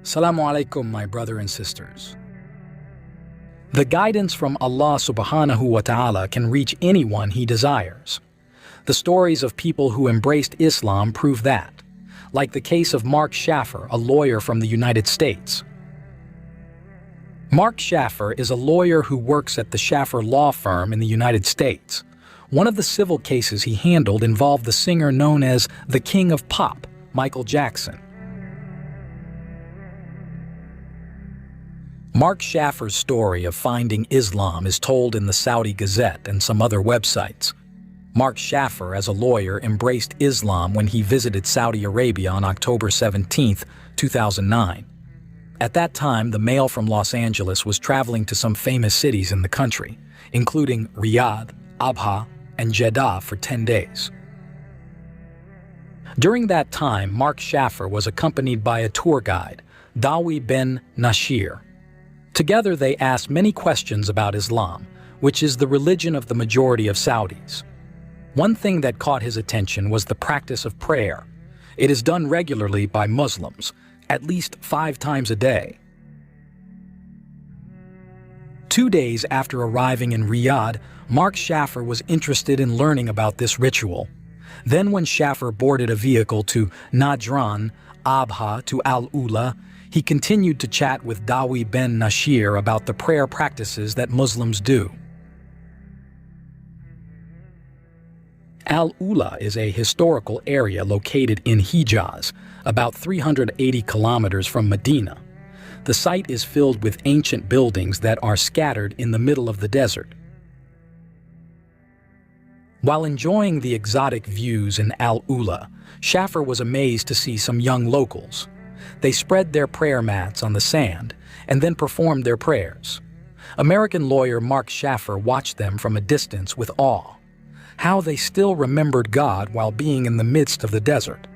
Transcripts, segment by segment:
Assalamu alaikum, my brother and sisters. The guidance from Allah subhanahu wa ta'ala can reach anyone He desires. The stories of people who embraced Islam prove that, like the case of Mark Shaffer, a lawyer from the United States. Mark Shaffer is a lawyer who works at the Shaffer law firm in the United States. One of the civil cases he handled involved the singer known as the King of Pop, Michael Jackson. Mark Shaffer's story of finding Islam is told in the Saudi Gazette and some other websites. Mark Shaffer, as a lawyer, embraced Islam when he visited Saudi Arabia on October 17, 2009. At that time, the male from Los Angeles was traveling to some famous cities in the country, including Riyadh, Abha, and Jeddah for 10 days. During that time, Mark Shaffer was accompanied by a tour guide, Dawi bin Nashir. Together they asked many questions about Islam, which is the religion of the majority of Saudis. One thing that caught his attention was the practice of prayer. It is done regularly by Muslims, at least 5 times a day. 2 days after arriving in Riyadh, Mark Shaffer was interested in learning about this ritual. Then when Shaffer boarded a vehicle to Najran, Abha to Al-Ula, he continued to chat with Dawi bin Nashir about the prayer practices that Muslims do. Al-Ula is a historical area located in Hijaz, about 380 kilometers from Medina. The site is filled with ancient buildings that are scattered in the middle of the desert. While enjoying the exotic views in Al-Ula, Shaffer was amazed to see some young locals. They spread their prayer mats on the sand and then performed their prayers. American lawyer Mark Shaffer watched them from a distance with awe. How they still remembered God while being in the midst of the desert.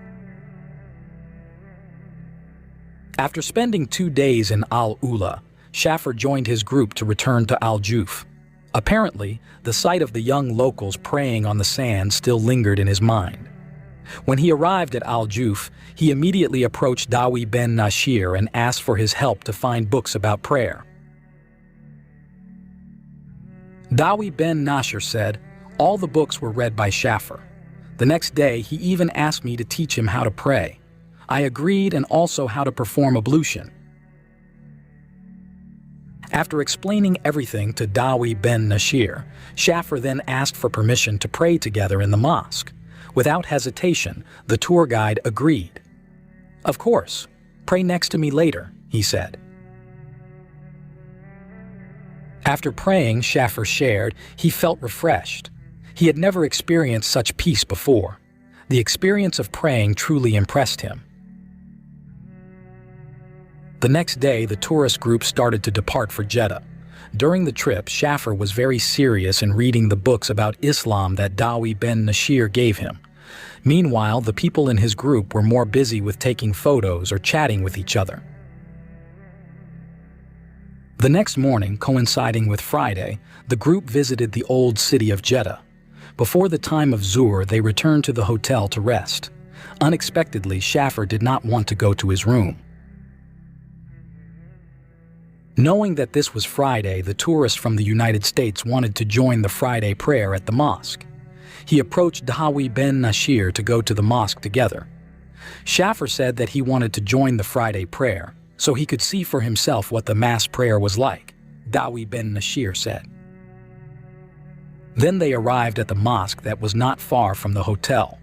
After spending 2 days in Al-Ula, Shaffer joined his group to return to Al-Juf. Apparently, the sight of the young locals praying on the sand still lingered in his mind. When he arrived at Al-Juf, he immediately approached Dawi bin Nashir and asked for his help to find books about prayer. Dawi bin Nashir said, "All the books were read by Shaffer. The next day, he even asked me to teach him how to pray. I agreed, and also how to perform ablution." After explaining everything to Dawi bin Nashir, Shaffer then asked for permission to pray together in the mosque. Without hesitation, the tour guide agreed. "Of course, pray next to me later," he said. After praying, Shaffer shared, he felt refreshed. He had never experienced such peace before. The experience of praying truly impressed him. The next day, the tourist group started to depart for Jeddah. During the trip, Shaffer was very serious in reading the books about Islam that Dawi bin Nashir gave him. Meanwhile, the people in his group were more busy with taking photos or chatting with each other. The next morning, coinciding with Friday, the group visited the old city of Jeddah. Before the time of Zuhr, they returned to the hotel to rest. Unexpectedly, Shaffer did not want to go to his room. Knowing that this was Friday, the tourist from the United States wanted to join the Friday prayer at the mosque. He approached Dawi bin Nashir to go to the mosque together. Shaffer said that he wanted to join the Friday prayer so he could see for himself what the mass prayer was like, Dawi bin Nashir said. Then they arrived at the mosque that was not far from the hotel.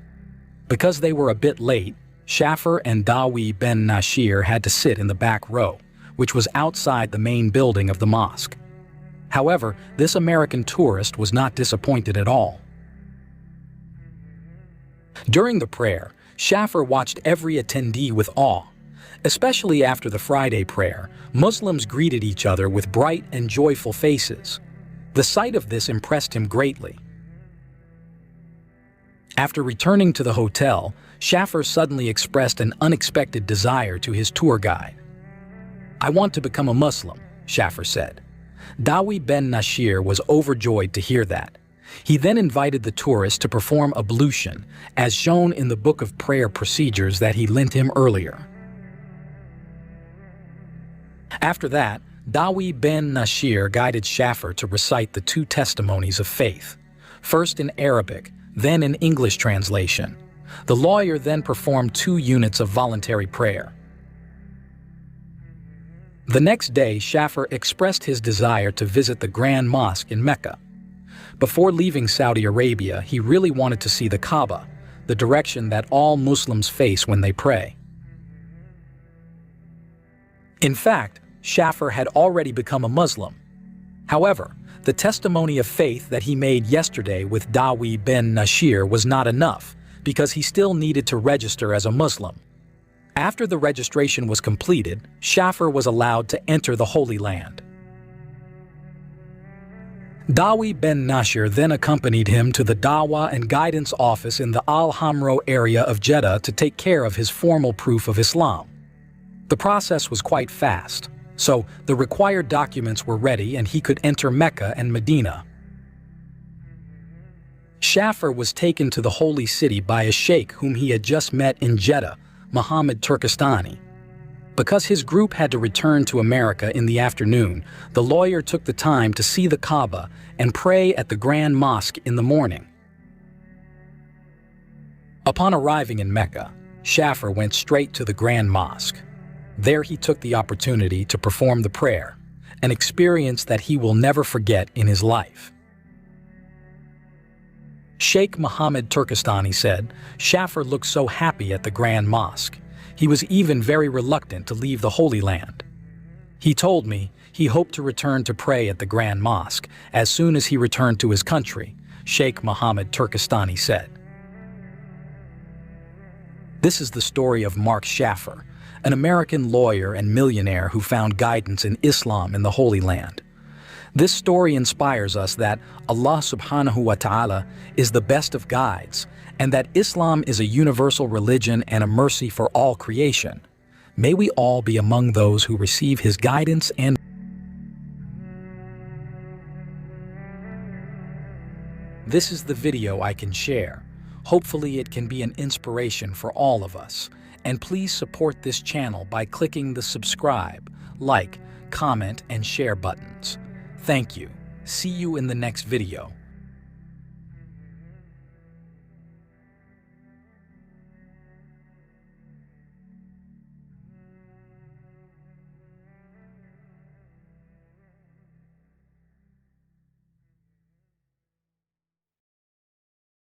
Because they were a bit late, Shaffer and Dawi bin Nashir had to sit in the back row, which was outside the main building of the mosque. However, this American tourist was not disappointed at all. During the prayer, Shaffer watched every attendee with awe. Especially after the Friday prayer, Muslims greeted each other with bright and joyful faces. The sight of this impressed him greatly. After returning to the hotel, Shaffer suddenly expressed an unexpected desire to his tour guide. "I want to become a Muslim," Shaffer said. Dawi bin Nashir was overjoyed to hear that. He then invited the tourist to perform ablution, as shown in the book of prayer procedures that he lent him earlier. After that, Dawi ben Nashir guided Shaffer to recite the two testimonies of faith, first in Arabic, then in English translation. The lawyer then performed 2 units of voluntary prayer. The next day, Shaffer expressed his desire to visit the Grand Mosque in Mecca. Before leaving Saudi Arabia, he really wanted to see the Kaaba, the direction that all Muslims face when they pray. In fact, Shaffer had already become a Muslim. However, the testimony of faith that he made yesterday with Dawi ben Nashir was not enough, because he still needed to register as a Muslim. After the registration was completed, Shaffer was allowed to enter the Holy Land. Dawi ben Nashir then accompanied him to the Dawah and Guidance Office in the Al-Hamro area of Jeddah to take care of his formal proof of Islam. The process was quite fast, so the required documents were ready and he could enter Mecca and Medina. Shaffer was taken to the holy city by a sheikh whom he had just met in Jeddah, Muhammad Turkestani. Because his group had to return to America in the afternoon, the lawyer took the time to see the Kaaba and pray at the Grand Mosque in the morning. Upon arriving in Mecca, Shaffer went straight to the Grand Mosque. There he took the opportunity to perform the prayer, an experience that he will never forget in his life. Sheikh Muhammad Turkestani said, "Shaffer looked so happy at the Grand Mosque. He was even very reluctant to leave the Holy Land. He told me he hoped to return to pray at the Grand Mosque as soon as he returned to his country," Sheikh Muhammad Turkestani said. This is the story of Mark Shaffer, an American lawyer and millionaire who found guidance in Islam in the Holy Land. This story inspires us that Allah subhanahu wa ta'ala is the best of guides, and that Islam is a universal religion and a mercy for all creation. May we all be among those who receive His guidance and This is the video I can share. Hopefully it can be an inspiration for all of us. And please support this channel by clicking the subscribe, like, comment, and share buttons. Thank you. See you in the next video.